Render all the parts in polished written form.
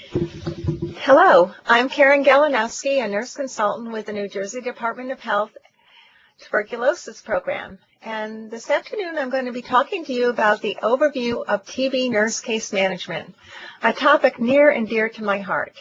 Hello, I'm Karen Galanowsky, a nurse consultant with the New Jersey Department of Health Tuberculosis Program. And this afternoon I'm going to be talking to you about the overview of TB nurse case management, a topic near and dear to my heart.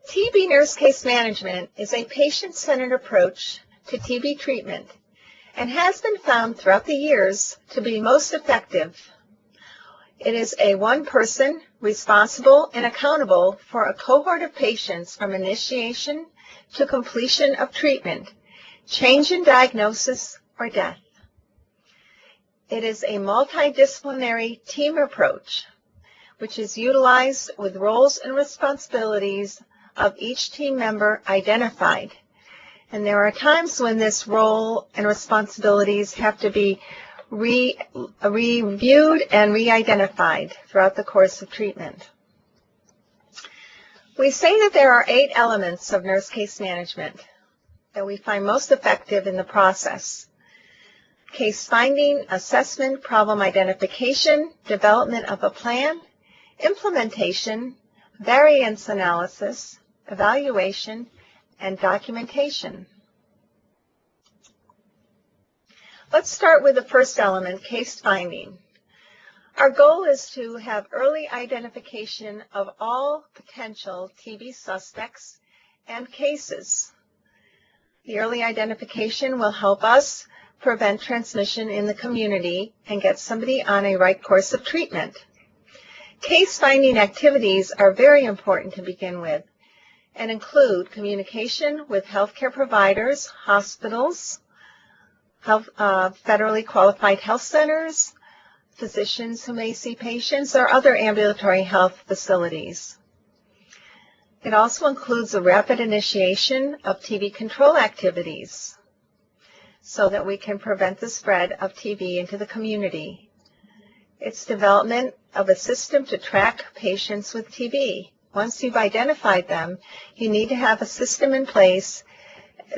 TB nurse case management is a patient-centered approach to TB treatment and has been found throughout the years to be most effective. It is a one person responsible and accountable for a cohort of patients from initiation to completion of treatment, change in diagnosis, or death. It is a multidisciplinary team approach, which is utilized with roles and responsibilities of each team member identified. And there are times when this role and responsibilities have to be reviewed and re-identified throughout the course of treatment. We say that there are 8 elements of nurse case management that we find most effective in the process: case finding, assessment, problem identification, development of a plan, implementation, variance analysis, evaluation, and documentation. Let's start with the first element, case finding. Our goal is to have early identification of all potential TB suspects and cases. The early identification will help us prevent transmission in the community and get somebody on a right course of treatment. Case finding activities are very important to begin with and include communication with healthcare providers, hospitals, federally qualified health centers, physicians who may see patients, or other ambulatory health facilities. It also includes a rapid initiation of TB control activities so that we can prevent the spread of TB into the community. It's development of a system to track patients with TB. Once you've identified them, you need to have a system in place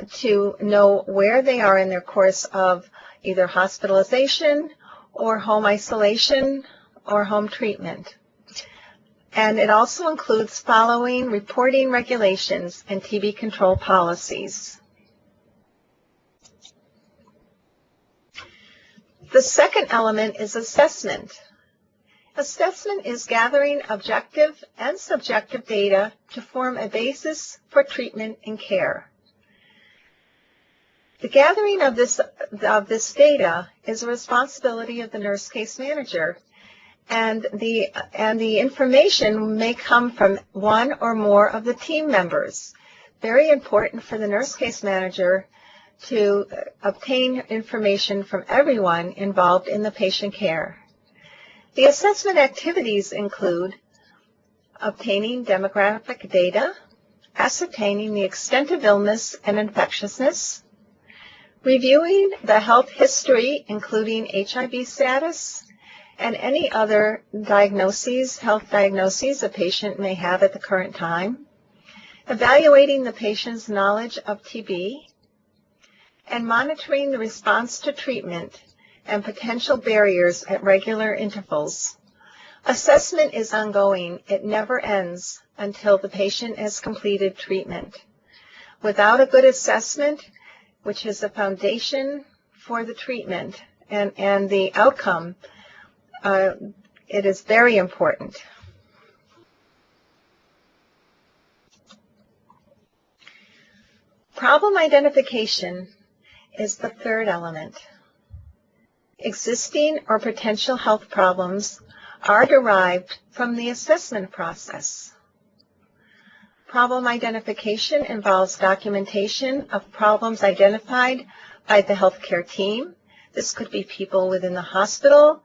to know where they are in their course of either hospitalization or home isolation or home treatment. And it also includes following reporting regulations and TB control policies. The second element is assessment. Assessment is gathering objective and subjective data to form a basis for treatment and care. The gathering of this data is a responsibility of the nurse case manager, and the information may come from one or more of the team members. Very important for the nurse case manager to obtain information from everyone involved in the patient care. The assessment activities include obtaining demographic data, ascertaining the extent of illness and infectiousness, reviewing the health history, including HIV status, and any other health diagnoses a patient may have at the current time, evaluating the patient's knowledge of TB, and monitoring the response to treatment and potential barriers at regular intervals. Assessment is ongoing. It never ends until the patient has completed treatment. Without a good assessment, which is a foundation for the treatment and the outcome, it is very important. Problem identification is the third element. Existing or potential health problems are derived from the assessment process. Problem identification involves documentation of problems identified by the healthcare team. This could be people within the hospital,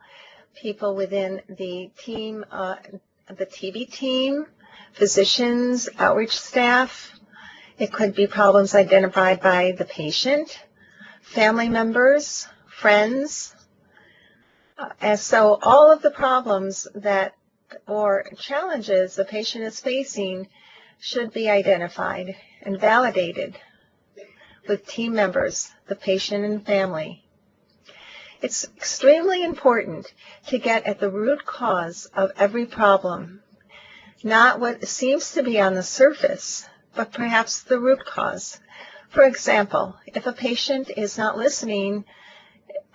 people within the team, the TB team, physicians, outreach staff. It could be problems identified by the patient, family members, friends. And so all of the problems that or challenges the patient is facing should be identified and validated with team members, the patient and family. It's extremely important to get at the root cause of every problem, not what seems to be on the surface, but perhaps the root cause. For example, if a patient is not listening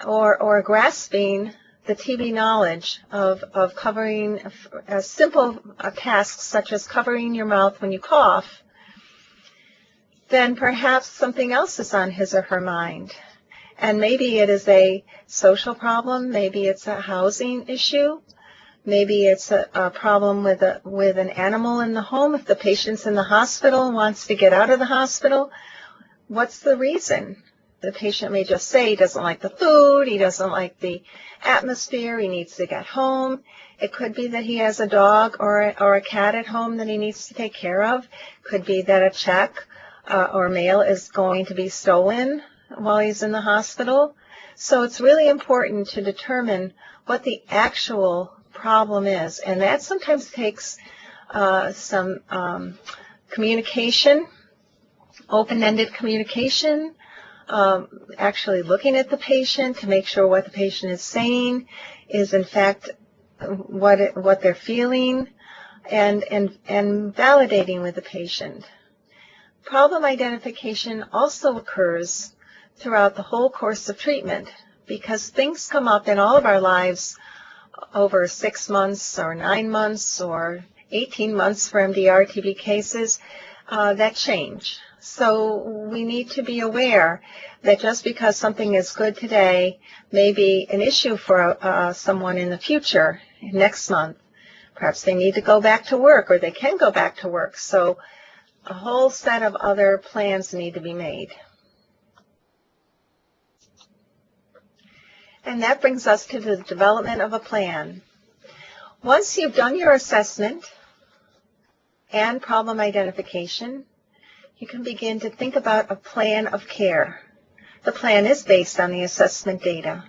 or grasping the TB knowledge of covering a simple tasks such as covering your mouth when you cough, then perhaps something else is on his or her mind. And maybe it is a social problem, maybe it's a housing issue, maybe it's a problem with an animal in the home. If the patient's in the hospital and wants to get out of the hospital, what's the reason? The patient may just say he doesn't like the food, he doesn't like the atmosphere, he needs to get home. It could be that he has a dog or a cat at home that he needs to take care of. Could be that a check or mail is going to be stolen while he's in the hospital. So it's really important to determine what the actual problem is, and that sometimes takes some communication, open-ended communication, actually looking at the patient to make sure what the patient is saying is in fact what they're feeling, and validating with the patient. Problem identification also occurs throughout the whole course of treatment, because things come up in all of our lives over 6 months or 9 months or 18 months for MDR TB cases that change. So we need to be aware that just because something is good today may be an issue for someone in the future, next month. Perhaps they need to go back to work, or they can go back to work. So a whole set of other plans need to be made. And that brings us to the development of a plan. Once you've done your assessment and problem identification, you can begin to think about a plan of care. The plan is based on the assessment data.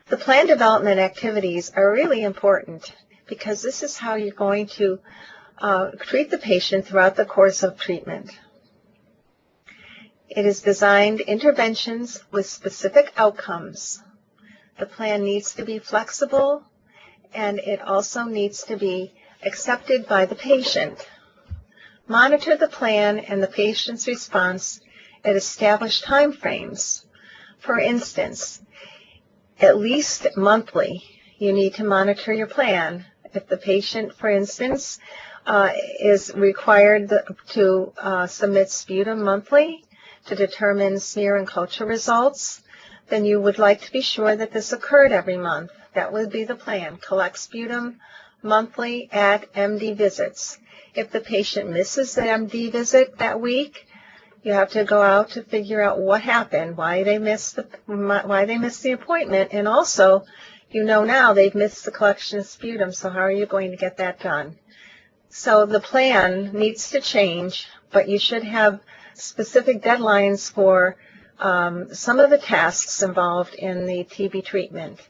The plan development activities are really important because this is how you're going to treat the patient throughout the course of treatment. It is designed interventions with specific outcomes. The plan needs to be flexible, and it also needs to be accepted by the patient. Monitor the plan and the patient's response at established time frames. For instance, at least monthly, you need to monitor your plan. If the patient, for instance, is required to submit sputum monthly to determine smear and culture results, then you would like to be sure that this occurred every month. That would be the plan. Collect sputum monthly at MD visits. If the patient misses the MD visit that week, you have to go out to figure out what happened, why they missed the appointment, and also, you know now they've missed the collection of sputum, so how are you going to get that done? So the plan needs to change, but you should have specific deadlines for some of the tasks involved in the TB treatment,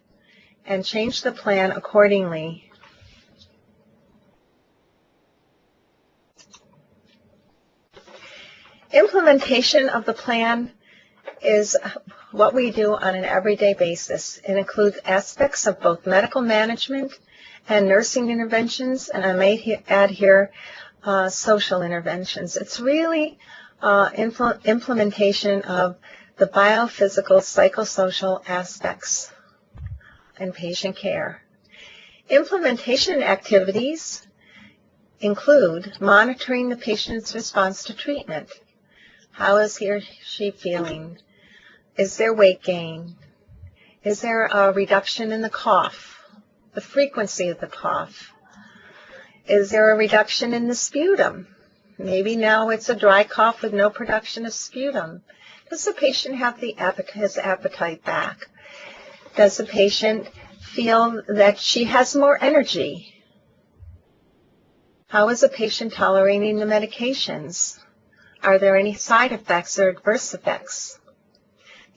and change the plan accordingly. Implementation of the plan is what we do on an everyday basis. It includes aspects of both medical management and nursing interventions, and I may add here social interventions. It's really implementation of the biophysical, psychosocial aspects in patient care. Implementation activities include monitoring the patient's response to treatment. How is he or she feeling? Is there weight gain? Is there a reduction in the cough, the frequency of the cough? Is there a reduction in the sputum? Maybe now it's a dry cough with no production of sputum. Does the patient have his appetite back? Does the patient feel that she has more energy? How is the patient tolerating the medications? Are there any side effects or adverse effects?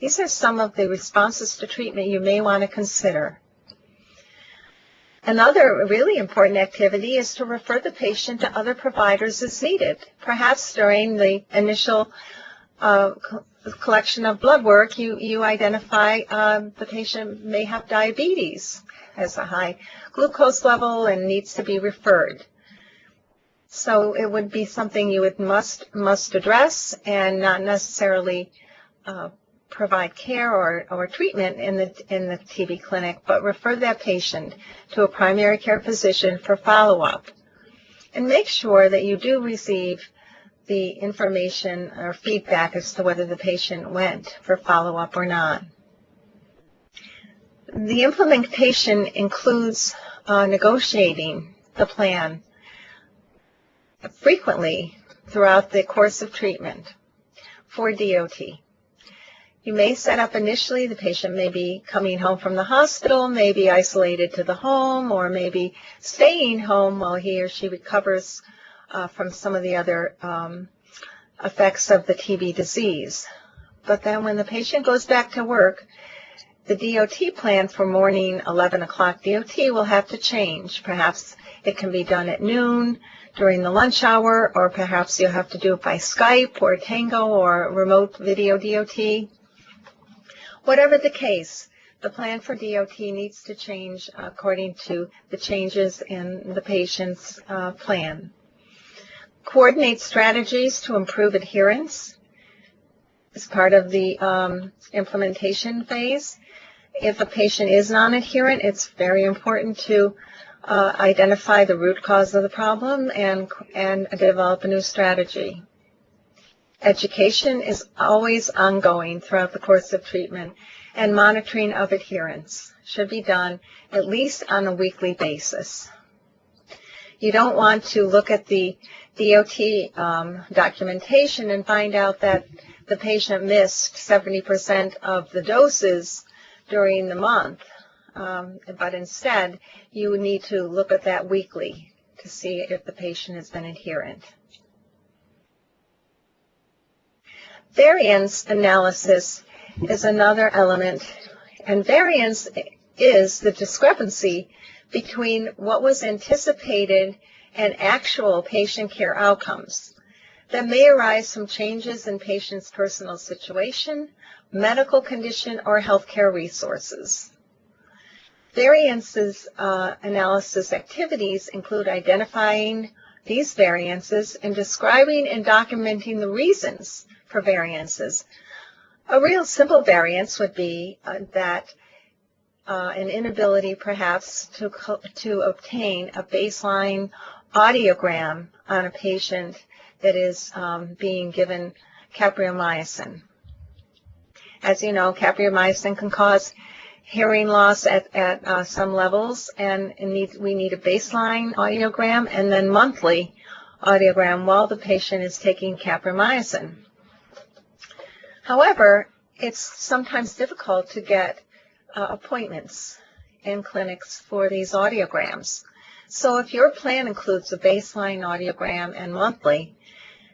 These are some of the responses to treatment you may want to consider. Another really important activity is to refer the patient to other providers as needed. Perhaps during the initial collection of blood work, you identify the patient may have diabetes, has a high glucose level, and needs to be referred. So it would be something you would must address and not necessarily provide care or treatment in the TB clinic, but refer that patient to a primary care physician for follow-up. And make sure that you do receive the information or feedback as to whether the patient went for follow-up or not. The implementation includes negotiating the plan frequently throughout the course of treatment for DOT. You may set up initially, the patient may be coming home from the hospital, may be isolated to the home, or maybe staying home while he or she recovers from some of the other effects of the TB disease. But then when the patient goes back to work, the DOT plan for morning 11 o'clock DOT will have to change. Perhaps it can be done at noon during the lunch hour, or perhaps you'll have to do it by Skype or Tango or remote video DOT. Whatever the case, the plan for DOT needs to change according to the changes in the patient's plan. Coordinate strategies to improve adherence as part of the implementation phase. If a patient is non-adherent, it's very important to identify the root cause of the problem and develop a new strategy. Education is always ongoing throughout the course of treatment, and monitoring of adherence should be done at least on a weekly basis. You don't want to look at the DOT documentation and find out that the patient missed 70% of the doses during the month, but instead you need to look at that weekly to see if the patient has been adherent. Variance analysis is another element, and variance is the discrepancy between what was anticipated and actual patient care outcomes that may arise from changes in patient's personal situation, medical condition, or healthcare resources. Variances analysis activities include identifying these variances and describing and documenting the reasons for variances. A real simple variance would be that an inability perhaps to obtain a baseline audiogram on a patient that is being given capromycin. As you know, capromycin can cause hearing loss at some levels, and we need a baseline audiogram and then monthly audiogram while the patient is taking capromycin. However, it's sometimes difficult to get appointments in clinics for these audiograms. So if your plan includes a baseline audiogram and monthly,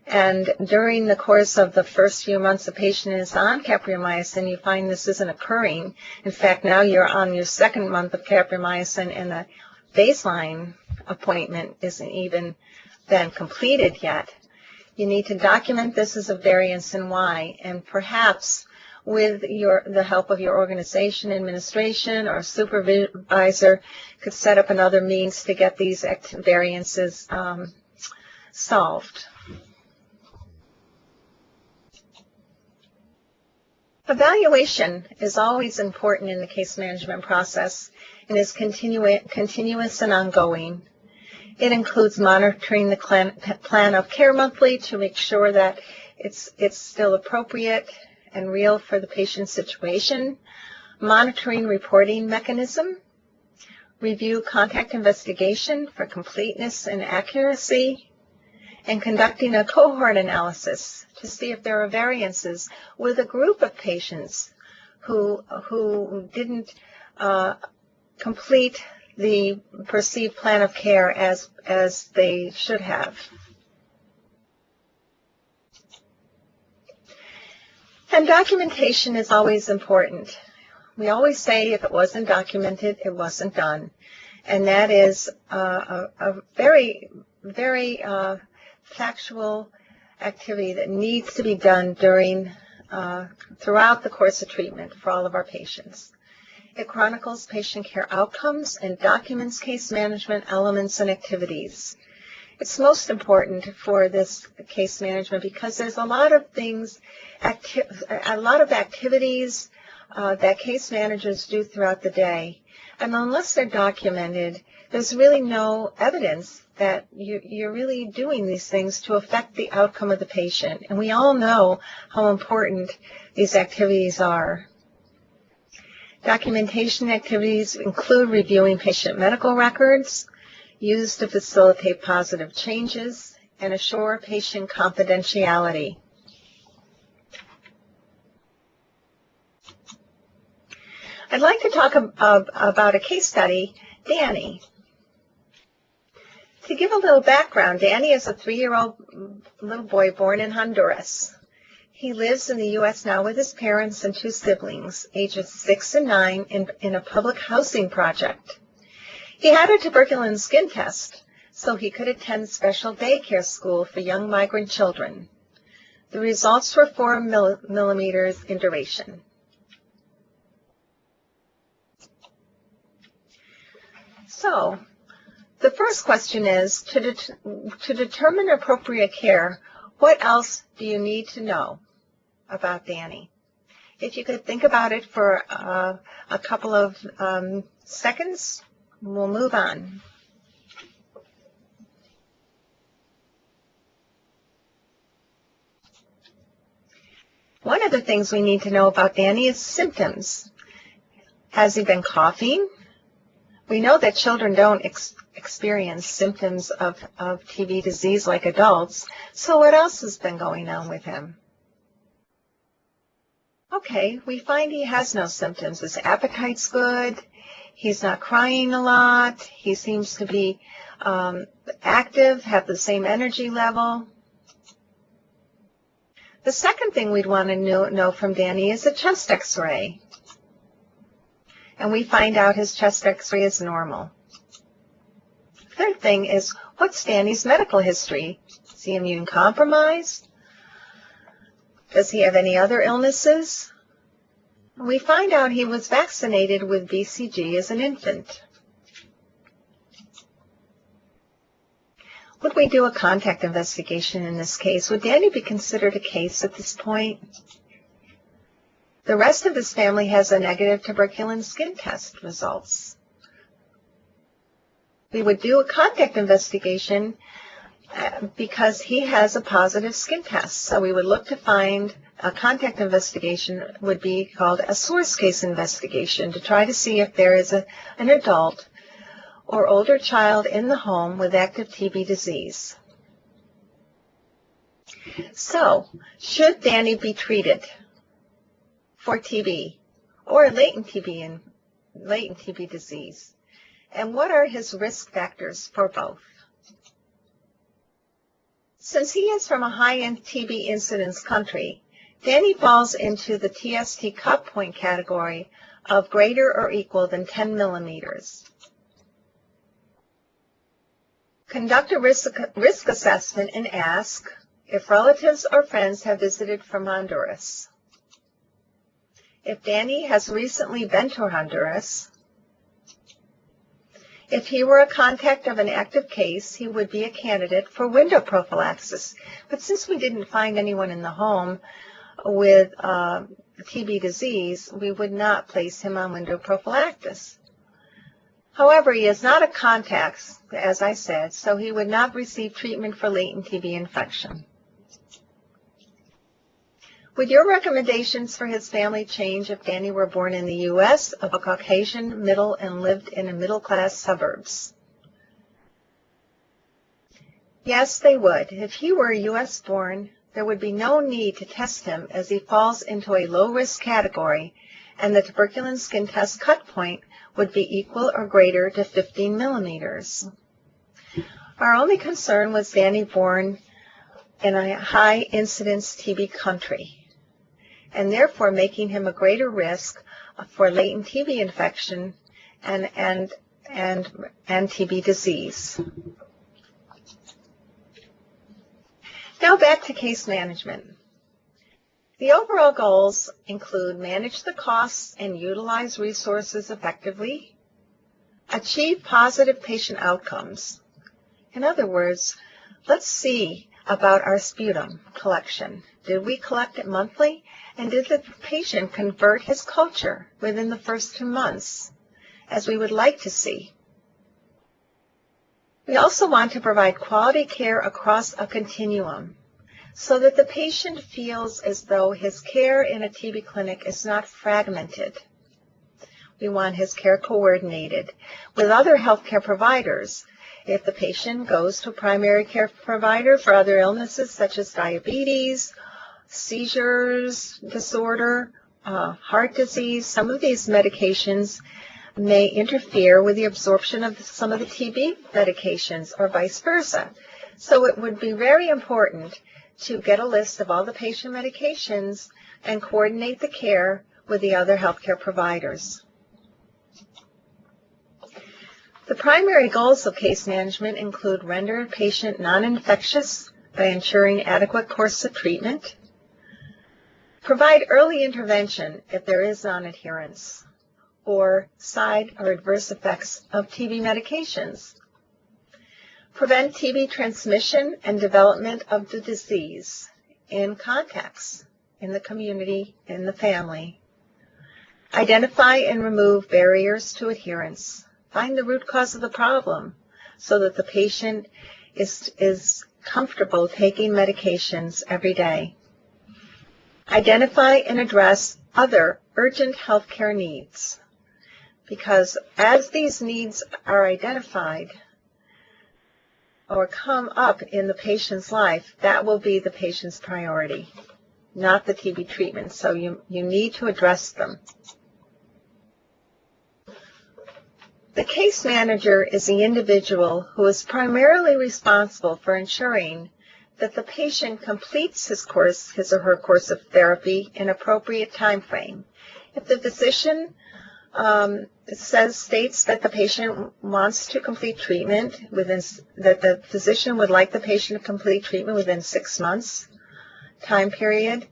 and during the course of the first few months the patient is on capromycin, you find this isn't occurring. In fact, now you're on your second month of capromycin and the baseline appointment isn't even been completed yet. You need to document this as a variance and why, and perhaps with the help of your organization, administration, or supervisor could set up another means to get these variances solved. Evaluation is always important in the case management process and is continuous and ongoing. It includes monitoring the plan of care monthly to make sure that it's still appropriate and real for the patient's situation, monitoring reporting mechanism, review contact investigation for completeness and accuracy, and conducting a cohort analysis to see if there are variances with a group of patients who didn't complete the perceived plan of care as they should have. And documentation is always important. We always say if it wasn't documented, it wasn't done. and that is a very, very factual activity that needs to be done throughout the course of treatment for all of our patients. It chronicles patient care outcomes and documents case management elements and activities. It's most important for this case management because there's a lot of things, a lot of activities that case managers do throughout the day. And unless they're documented, there's really no evidence that you're really doing these things to affect the outcome of the patient. And we all know how important these activities are. Documentation activities include reviewing patient medical records, used to facilitate positive changes, and assure patient confidentiality. I'd like to talk about a case study, Danny. To give a little background, Danny is a 3-year-old little boy born in Honduras. He lives in the U.S. now with his parents and 2 siblings, ages 6 and 9, in a public housing project. He had a tuberculous skin test, so he could attend special daycare school for young migrant children. The results were 4 millimeters in duration. So, the first question is, to determine appropriate care, what else do you need to know about Danny? If you could think about it for a couple of seconds, we'll move on. One of the things we need to know about Danny is symptoms. Has he been coughing? We know that children don't experience symptoms of TB disease like adults, so what else has been going on with him? Okay, we find he has no symptoms. His appetite's good. He's not crying a lot. He seems to be active, have the same energy level. The second thing we'd want to know from Danny is a chest x-ray. And we find out his chest x-ray is normal. Third thing is, what's Danny's medical history? Is he immune compromised? Does he have any other illnesses? We find out he was vaccinated with BCG as an infant. Would we do a contact investigation in this case? Would Danny be considered a case at this point? The rest of his family has a negative tuberculin skin test results. We would do a contact investigation because he has a positive skin test. So we would look to find a contact investigation would be called a source case investigation to try to see if there is an adult or older child in the home with active TB disease. So, should Danny be treated for TB or latent TB disease? And what are his risk factors for both? Since he is from a high-end TB incidence country, Danny falls into the TST cut point category of greater or equal than 10 millimeters. Conduct a risk assessment and ask if relatives or friends have visited from Honduras. If Danny has recently been to Honduras, if he were a contact of an active case, he would be a candidate for window prophylaxis. But since we didn't find anyone in the home with TB disease, we would not place him on window prophylaxis. However, he is not a contact, as I said, so he would not receive treatment for latent TB infection. Would your recommendations for his family change if Danny were born in the U.S., of a Caucasian middle, and lived in a middle-class suburbs? Yes, they would. If he were U.S. born, there would be no need to test him as he falls into a low-risk category, and the tuberculin skin test cut point would be equal or greater to 15 millimeters. Our only concern was Danny born in a high-incidence TB country, and therefore making him a greater risk for latent TB infection and and TB disease. Now back to case management. The overall goals include manage the costs and utilize resources effectively, achieve positive patient outcomes. In other words, let's see about our sputum collection. Did we collect it monthly? And did the patient convert his culture within the first 2 months, as we would like to see? We also want to provide quality care across a continuum, so that the patient feels as though his care in a TB clinic is not fragmented. We want his care coordinated with other healthcare providers. If the patient goes to a primary care provider for other illnesses such as diabetes, seizures disorder, heart disease, some of these medications may interfere with the absorption of some of the TB medications or vice versa. So it would be very important to get a list of all the patient medications and coordinate the care with the other healthcare providers. The primary goals of case management include render a patient non-infectious by ensuring adequate course of treatment, provide early intervention if there is non-adherence or side or adverse effects of TB medications, prevent TB transmission and development of the disease in contacts in the community, in the family. Identify and remove barriers to adherence. Find the root cause of the problem so that the patient is comfortable taking medications every day. Identify and address other urgent healthcare needs, because as these needs are identified, or come up in the patient's life, that will be the patient's priority, not the TB treatment. So you need to address them. The case manager is the individual who is primarily responsible for ensuring that the patient completes his or her course of therapy in appropriate time frame. If the physician states that the patient wants to complete treatment that the physician would like the patient to complete treatment within 6 months time period,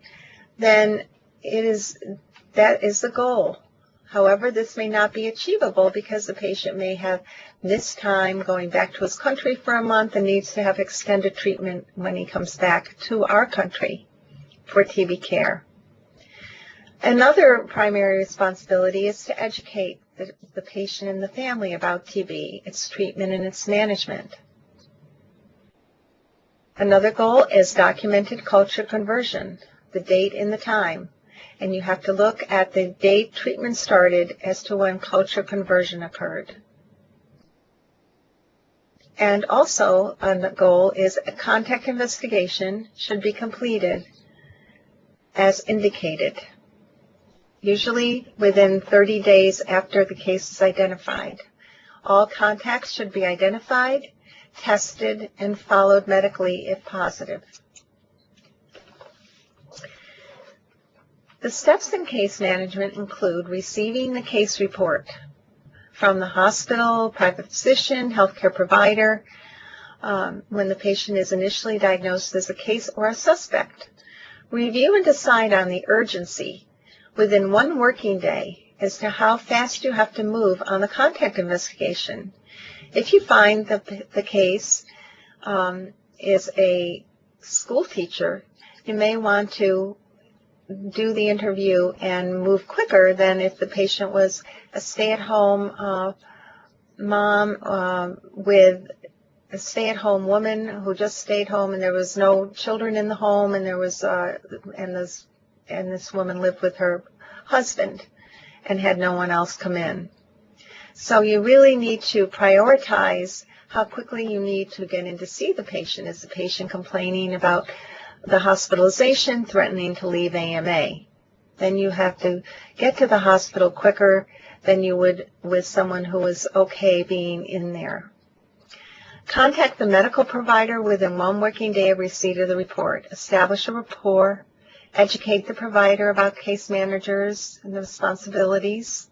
then that is the goal. However, this may not be achievable because the patient may have missed time going back to his country for a month and needs to have extended treatment when he comes back to our country for TB care. Another primary responsibility is to educate the patient and the family about TB, its treatment and its management. Another goal is documented culture conversion, the date and the time. And you have to look at the date treatment started as to when culture conversion occurred. And also, a goal is a contact investigation should be completed as indicated, usually within 30 days after the case is identified. All contacts should be identified, tested, and followed medically if positive. The steps in case management include receiving the case report from the hospital, private physician, healthcare provider, when the patient is initially diagnosed as a case or a suspect. Review and decide on the urgency within 1 working day as to how fast you have to move on the contact investigation. If you find that the case is a school teacher, you may want to do the interview and move quicker than if the patient was a stay-at-home mom with a stay-at-home woman who just stayed home and there was no children in the home, and there was and this woman lived with her husband and had no one else come in. So you really need to prioritize how quickly you need to get in to see the patient. Is the patient complaining about the hospitalization, threatening to leave AMA? Then you have to get to the hospital quicker than you would with someone who is okay being in there. Contact the medical provider within 1 working day of receipt of the report. Establish a rapport. Educate the provider about case managers and the responsibilities.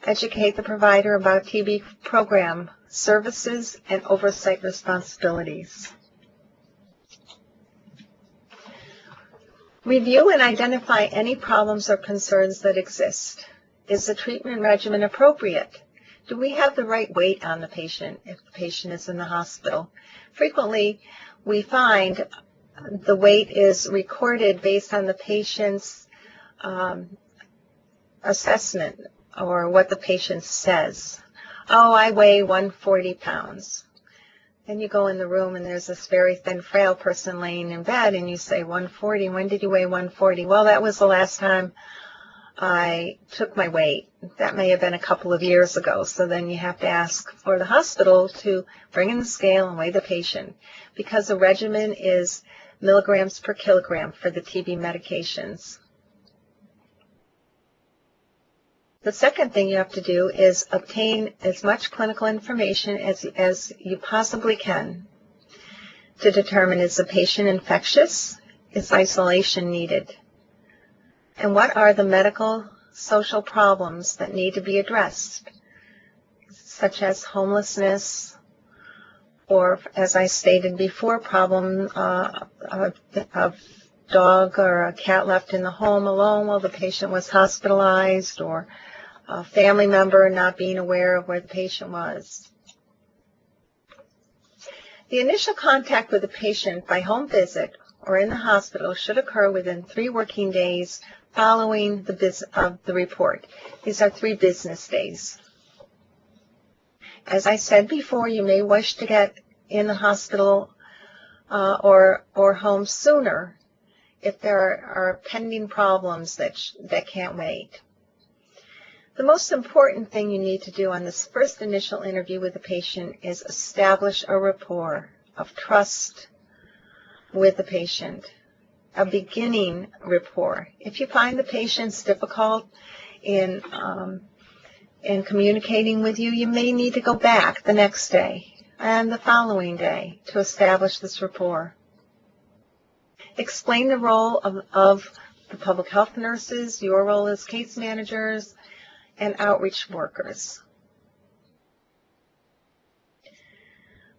Educate the provider about TB program services and oversight responsibilities. Review and identify any problems or concerns that exist. Is the treatment regimen appropriate? Do we have the right weight on the patient if the patient is in the hospital? Frequently, we find the weight is recorded based on the patient's assessment or what the patient says. Oh, I weigh 140 pounds. Then you go in the room and there's this very thin, frail person laying in bed and you say 140. When did you weigh 140? Well, that was the last time I took my weight. That may have been a couple of years ago. So then you have to ask for the hospital to bring in the scale and weigh the patient, because the regimen is milligrams per kilogram for the TB medications. The second thing you have to do is obtain as much clinical information as you possibly can to determine, is the patient infectious? Is isolation needed? And what are the medical, social problems that need to be addressed, such as homelessness, or, as I stated before, problem of dog or a cat left in the home alone while the patient was hospitalized, or a family member not being aware of where the patient was. The initial contact with the patient by home visit or in the hospital should occur within 3 working days following the report. These are 3 business days. As I said before, you may wish to get in the hospital or home sooner if there are pending problems that can't wait. The most important thing you need to do on this first initial interview with the patient is establish a rapport of trust with the patient, a beginning rapport. If you find the patient's difficult in communicating with you, you may need to go back the next day and the following day to establish this rapport. Explain the role of the public health nurses, your role as case managers, and outreach workers.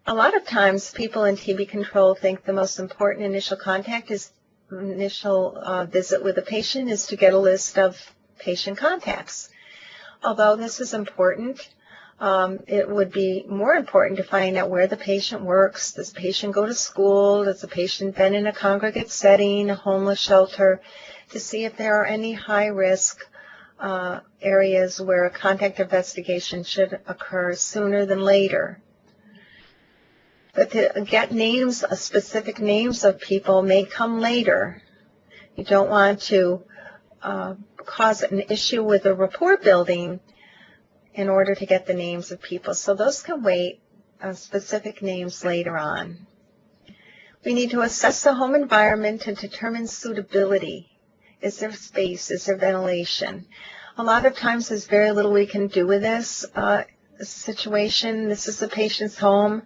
A lot of times people in TB control think the most important initial contact is initial visit with the patient is to get a list of patient contacts. Although this is important, it would be more important to find out where the patient works. Does the patient go to school? Does the patient been in a congregate setting, a homeless shelter, to see if there are any high-risk areas where a contact investigation should occur sooner than later. But to get names, specific names of people may come later. You don't want to cause an issue with the rapport building in order to get the names of people. So those can wait, specific names later on. We need to assess the home environment to determine suitability. Is there space? Is there ventilation? A lot of times there's very little we can do with this situation. This is the patient's home,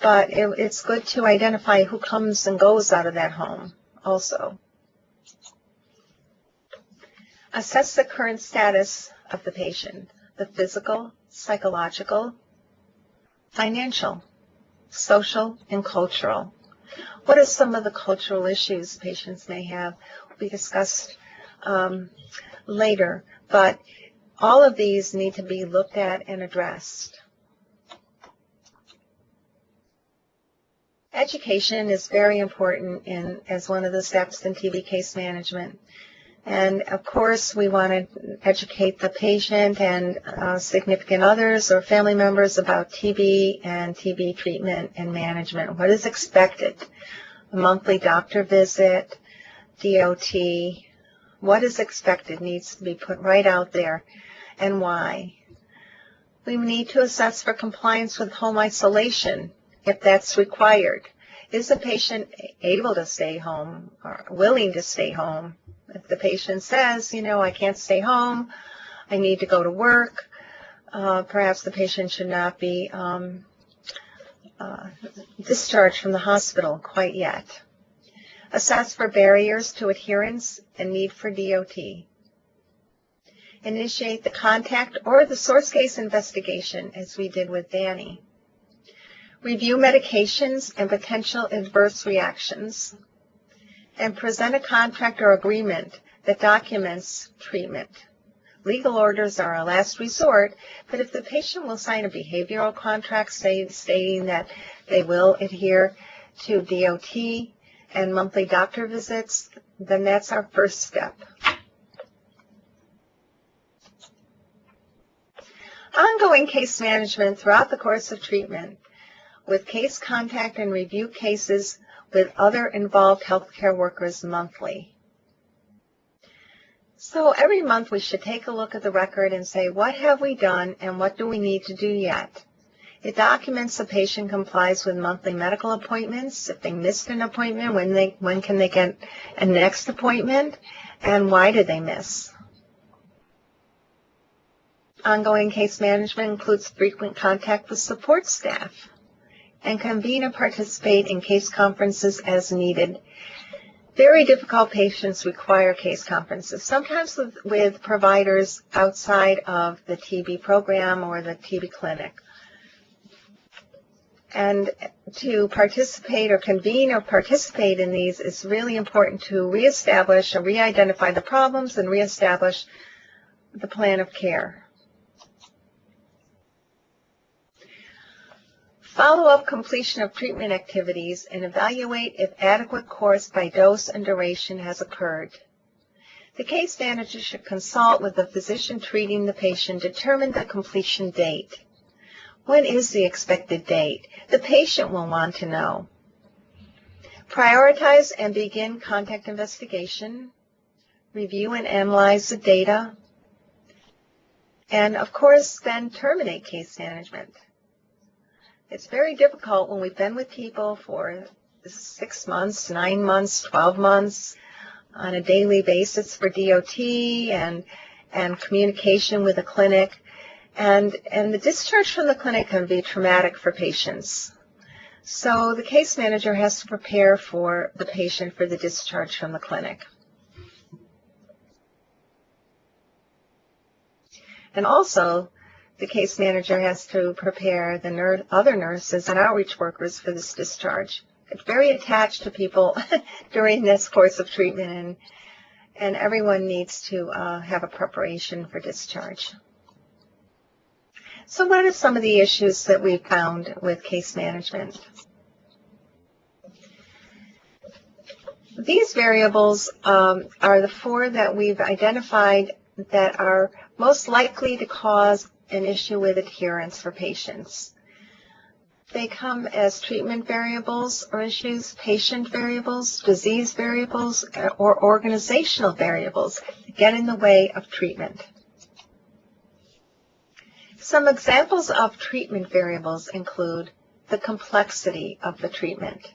but it's good to identify who comes and goes out of that home also. Assess the current status of the patient, the physical, psychological, financial, social, and cultural. What are some of the cultural issues patients may have? Will be discussed later, but all of these need to be looked at and addressed. Education is very important as one of the steps in TB case management. And of course, we want to educate the patient and significant others or family members about TB and TB treatment and management. What is expected? A monthly doctor visit, DOT. What is expected needs to be put right out there, and why. We need to assess for compliance with home isolation if that's required. Is the patient able to stay home or willing to stay home? If the patient says, I can't stay home, I need to go to work, perhaps the patient should not be discharged from the hospital quite yet. Assess for barriers to adherence and need for DOT. Initiate the contact or the source case investigation, as we did with Danny. Review medications and potential adverse reactions. And present a contract or agreement that documents treatment. Legal orders are a last resort, but if the patient will sign a behavioral contract stating that they will adhere to DOT and monthly doctor visits, then that's our first step. Ongoing case management throughout the course of treatment with case contact and review cases with other involved healthcare workers monthly. So every month we should take a look at the record and say, what have we done and what do we need to do yet? It documents the patient complies with monthly medical appointments. If they missed an appointment, when can they get a next appointment, and why did they miss? Ongoing case management includes frequent contact with support staff and convene and participate in case conferences as needed. Very difficult patients require case conferences, sometimes with providers outside of the TB program or the TB clinic. And to participate or convene or participate in these is really important to reestablish or re-identify the problems and reestablish the plan of care. Follow up completion of treatment activities and evaluate if adequate course by dose and duration has occurred. The case manager should consult with the physician treating the patient, determine the completion date. When is the expected date? The patient will want to know. Prioritize and begin contact investigation. Review and analyze the data. And of course, then terminate case management. It's very difficult when we've been with people for 6 months, 9 months, 12 months on a daily basis for DOT and communication with the clinic. And the discharge from the clinic can be traumatic for patients. So the case manager has to prepare for the patient for the discharge from the clinic. And also, the case manager has to prepare the other nurses and outreach workers for this discharge. It's very attached to people during this course of treatment, and everyone needs to have a preparation for discharge. So what are some of the issues that we've found with case management? These variables are the 4 that we've identified that are most likely to cause an issue with adherence for patients. They come as treatment variables or issues, patient variables, disease variables, or organizational variables that get in the way of treatment. Some examples of treatment variables include the complexity of the treatment.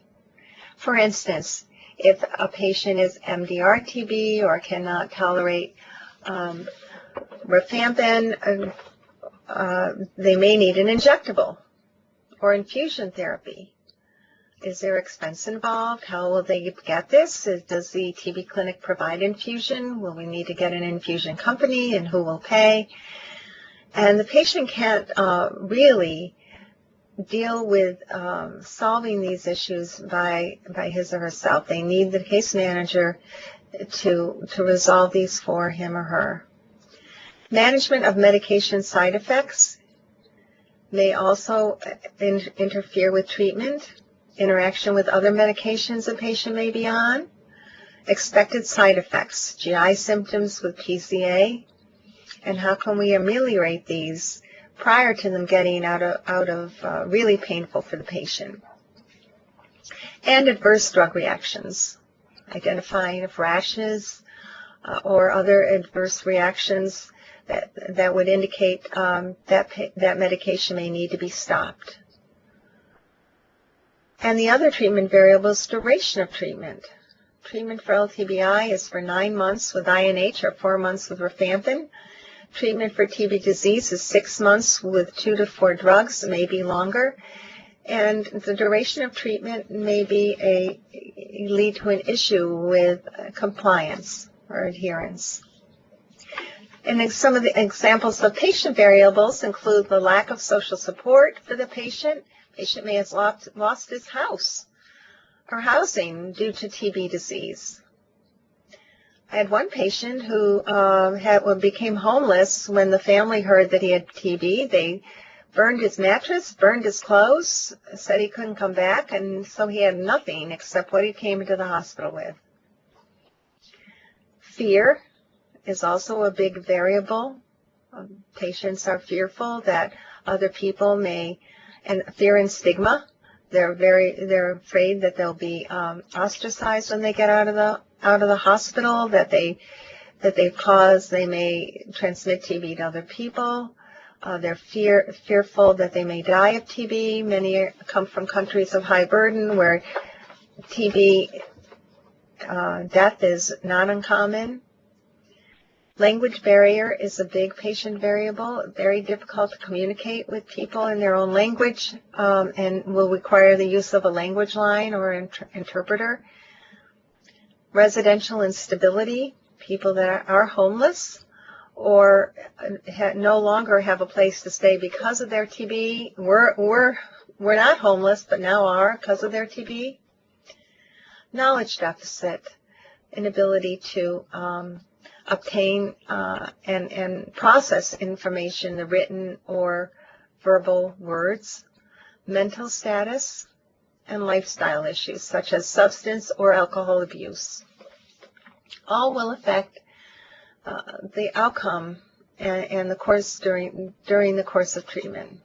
For instance, if a patient is MDR-TB or cannot tolerate rifampin, they may need an injectable or infusion therapy. Is there expense involved? How will they get this? Does the TB clinic provide infusion? Will we need to get an infusion company, and who will pay? And the patient can't really deal with solving these issues by his or herself. They need the case manager to resolve these for him or her. Management of medication side effects may also interfere with treatment. Interaction with other medications a patient may be on. Expected side effects, GI symptoms with PCA, and how can we ameliorate these prior to them getting out of really painful for the patient. And adverse drug reactions, identifying if rashes or other adverse reactions that would indicate that medication may need to be stopped. And the other treatment variable is duration of treatment. Treatment for LTBI is for 9 months with INH or 4 months with rifampin. Treatment for TB disease is 6 months with 2 to 4 drugs, maybe longer. And the duration of treatment may lead to an issue with compliance or adherence. And some of the examples of patient variables include the lack of social support for the patient. Patient may have lost his house or housing due to TB disease. I had one patient who became homeless when the family heard that he had TB. They burned his mattress, burned his clothes, said he couldn't come back, and so he had nothing except what he came into the hospital with. Fear is also a big variable. Patients are fearful that other people may, and fear and stigma. They're afraid that they'll be ostracized when they get out of the hospital, that they may transmit TB to other people. They're fearful that they may die of TB. Many come from countries of high burden where TB death is not uncommon. Language barrier is a big patient variable, very difficult to communicate with people in their own language, and will require the use of a language line or interpreter. Residential instability, people that are homeless or no longer have a place to stay because of their TB. We're not homeless, but now are because of their TB. Knowledge deficit, inability to obtain and process information, the written or verbal words, mental status, and lifestyle issues such as substance or alcohol abuse. All will affect the outcome and the course during the course of treatment.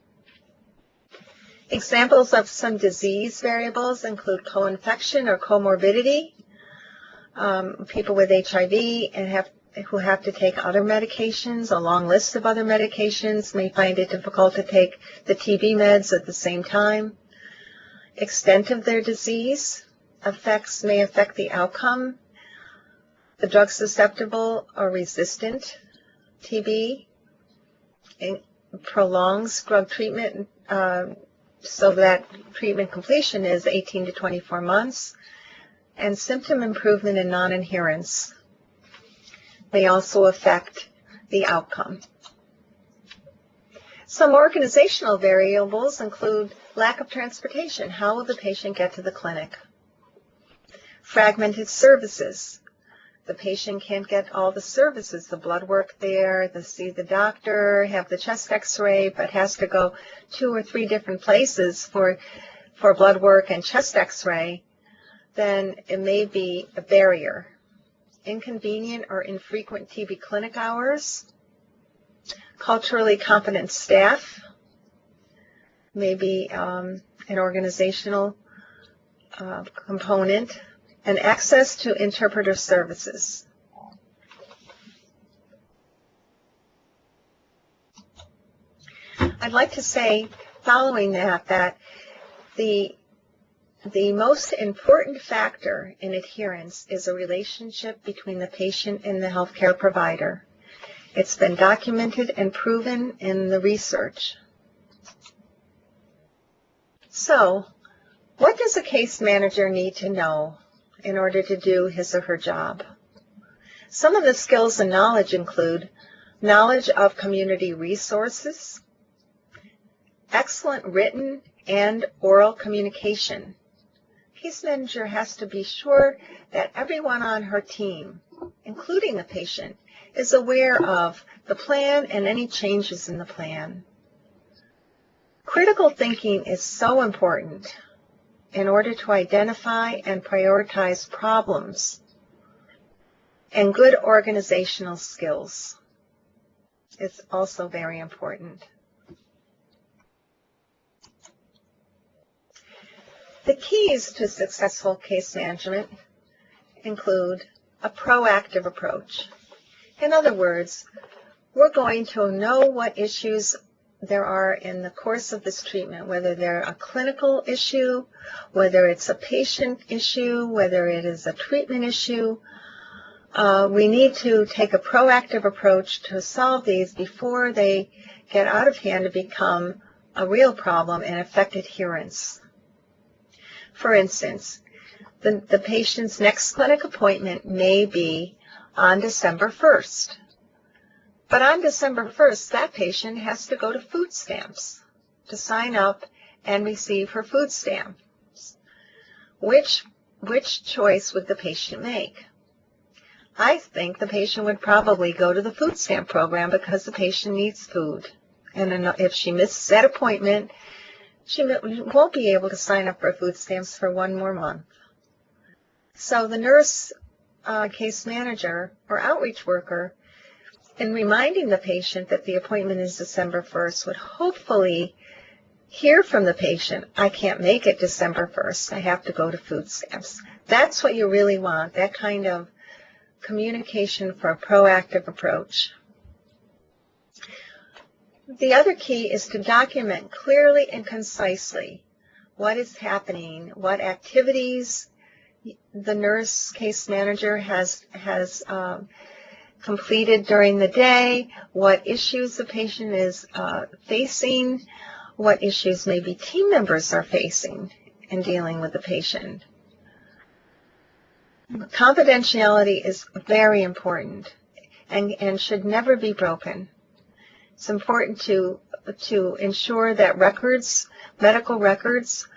Examples of some disease variables include co-infection or comorbidity. People with HIV and who have to take other medications, a long list of other medications, may find it difficult to take the TB meds at the same time. Extent of their disease may affect the outcome. The drug susceptible or resistant TB prolongs drug treatment so that treatment completion is 18 to 24 months. And symptom improvement and non-adherence may also affect the outcome. Some organizational variables include lack of transportation. How will the patient get to the clinic? Fragmented services. The patient can't get all the services, the blood work there, see the doctor, have the chest x-ray, but has to go 2 or 3 different places for blood work and chest x-ray. Then it may be a barrier. Inconvenient or infrequent TB clinic hours, culturally competent staff, maybe an organizational component, and access to interpreter services. I'd like to say, following that the most important factor in adherence is a relationship between the patient and the healthcare provider. It's been documented and proven in the research. So, what does a case manager need to know in order to do his or her job? Some of the skills and knowledge include knowledge of community resources, excellent written and oral communication. Case manager has to be sure that everyone on her team, including the patient, is aware of the plan and any changes in the plan. Critical thinking is so important in order to identify and prioritize problems, and good organizational skills is also very important. The keys to successful case management include a proactive approach. In other words, we're going to know what issues there are in the course of this treatment, whether they're a clinical issue, whether it's a patient issue, whether it is a treatment issue. We need to take a proactive approach to solve these before they get out of hand to become a real problem and affect adherence. For instance, the patient's next clinic appointment may be on December 1st. But on December 1st, that patient has to go to food stamps to sign up and receive her food stamps. Which choice would the patient make? I think the patient would probably go to the food stamp program because the patient needs food. And if she misses that appointment, she won't be able to sign up for food stamps for one more month. So the nurse, case manager, or outreach worker, in reminding the patient that the appointment is December 1st, would hopefully hear from the patient, I can't make it December 1st. I have to go to food stamps. That's what you really want, that kind of communication for a proactive approach. The other key is to document clearly and concisely what is happening, what activities the nurse case manager has completed during the day, what issues the patient is facing, what issues maybe team members are facing in dealing with the patient. Confidentiality is very important and should never be broken. It's important to ensure that medical records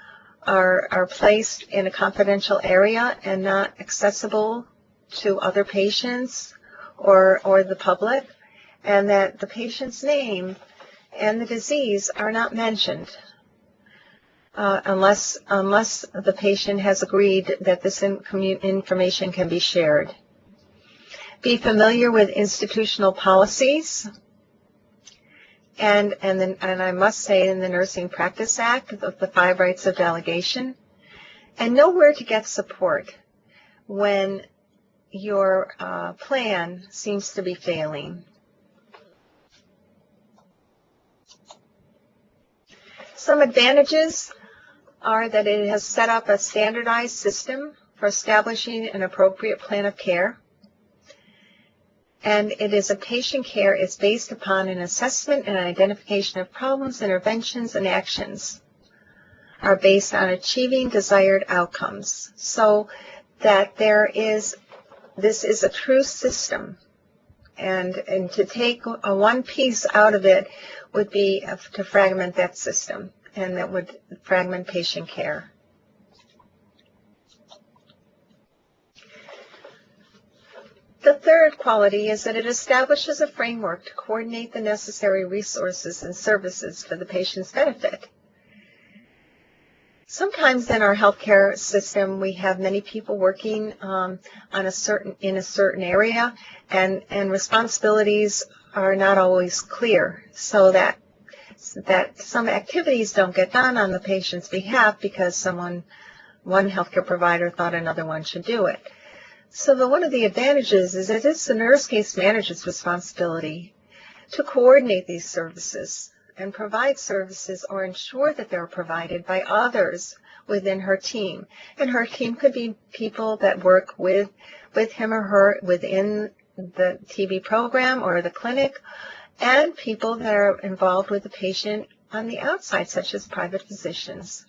are placed in a confidential area and not accessible to other patients or the public, and that the patient's name and the disease are not mentioned unless the patient has agreed that this information can be shared. Be familiar with institutional policies, and I must say in the Nursing Practice Act, the 5 rights of delegation, and know where to get support when your plan seems to be failing. Some advantages are that it has set up a standardized system for establishing an appropriate plan of care. And patient care is based upon an assessment and identification of problems, interventions, and actions are based on achieving desired outcomes. So that this is a true system. And to take one piece out of it would be to fragment that system, and that would fragment patient care. The third quality is that it establishes a framework to coordinate the necessary resources and services for the patient's benefit. Sometimes in our healthcare system, we have many people working in a certain area, and responsibilities are not always clear, so that some activities don't get done on the patient's behalf because one healthcare provider thought another one should do it. So one of the advantages is that it's the nurse case manager's responsibility to coordinate these services and provide services or ensure that they're provided by others within her team. And her team could be people that work with him or her within the TB program or the clinic, and people that are involved with the patient on the outside, such as private physicians.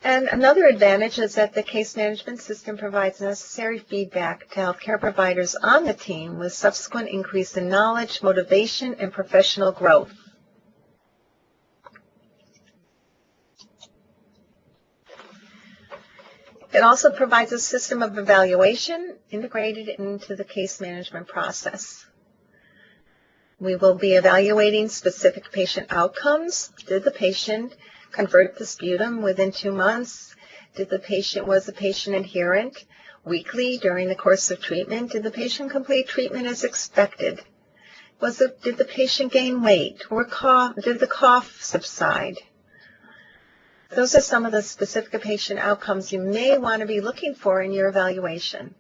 And another advantage is that the case management system provides necessary feedback to healthcare providers on the team with subsequent increase in knowledge, motivation, and professional growth. It also provides a system of evaluation integrated into the case management process. We will be evaluating specific patient outcomes. Did the patient convert the sputum within 2 months? Was the patient adherent weekly during the course of treatment? Did the patient complete treatment as expected? Did the patient gain weight? Did the cough subside? Those are some of the specific patient outcomes you may want to be looking for in your evaluation.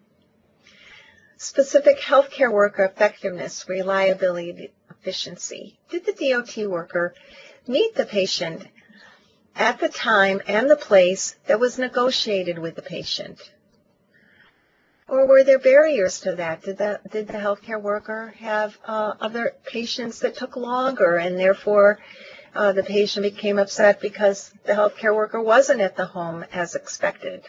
Specific healthcare worker effectiveness, reliability, efficiency. Did the DOT worker meet the patient at the time and the place that was negotiated with the patient? Or were there barriers to that? Did the healthcare worker have other patients that took longer, and therefore the patient became upset because the healthcare worker wasn't at the home as expected?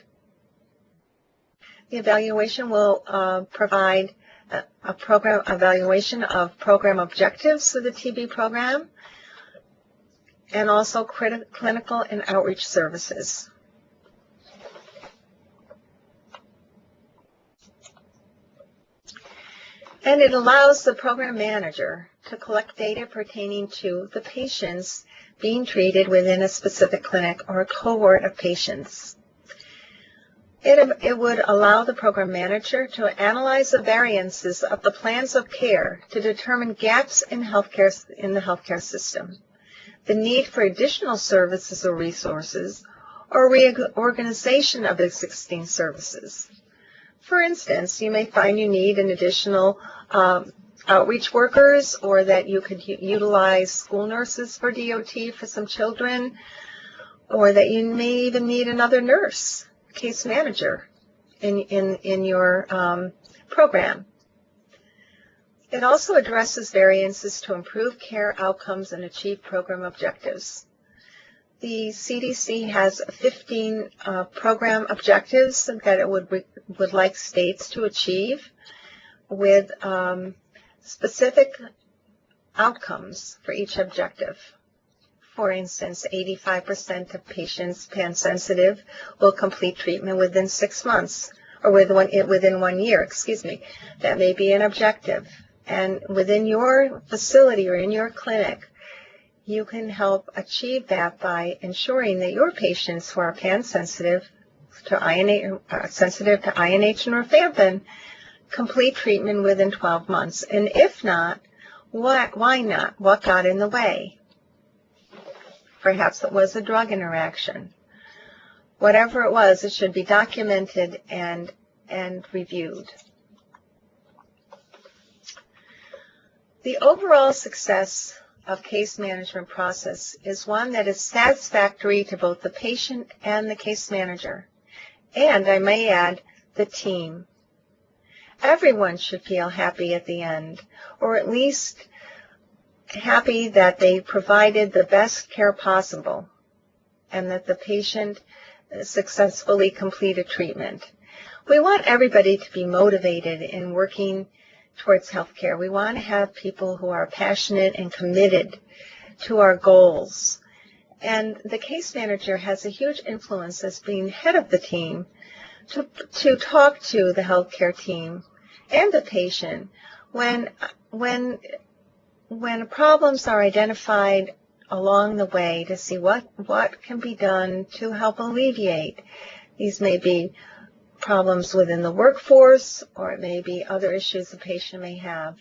The evaluation will provide a program evaluation of program objectives for the TB program, and also clinical and outreach services. And it allows the program manager to collect data pertaining to the patients being treated within a specific clinic or a cohort of patients. It would allow the program manager to analyze the variances of the plans of care to determine gaps in the healthcare system, the need for additional services or resources, or reorganization of existing services. For instance, you may find you need an additional outreach workers, or that you could utilize school nurses for DOT for some children, or that you may even need another nurse, case manager in your program. It also addresses variances to improve care outcomes and achieve program objectives. The CDC has 15 program objectives that it would like states to achieve, with specific outcomes for each objective. For instance, 85% of patients pan-sensitive will complete treatment within 6 months, or within 1 year, excuse me. That may be an objective. And within your facility or in your clinic, you can help achieve that by ensuring that your patients who are pan-sensitive to sensitive to INH and rifampin complete treatment within 12 months. And if not, why not? What got in the way? Perhaps it was a drug interaction. Whatever it was, it should be documented and reviewed. The overall success of case management process is one that is satisfactory to both the patient and the case manager, and I may add, the team. Everyone should feel happy at the end, or at least happy that they provided the best care possible and that the patient successfully completed treatment. We want everybody to be motivated in working towards healthcare. We want to have people who are passionate and committed to our goals. And the case manager has a huge influence as being head of the team to talk to the healthcare team and the patient when problems are identified along the way, to see what can be done to help alleviate. These may be problems within the workforce, or it may be other issues the patient may have.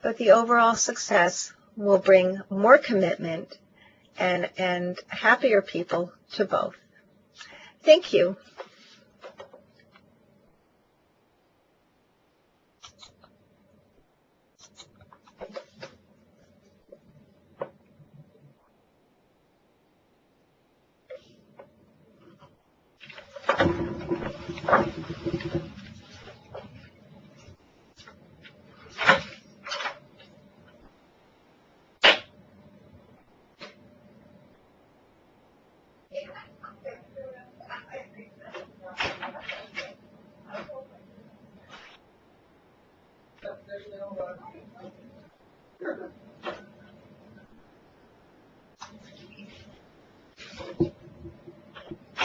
But the overall success will bring more commitment and happier people to both. Thank you.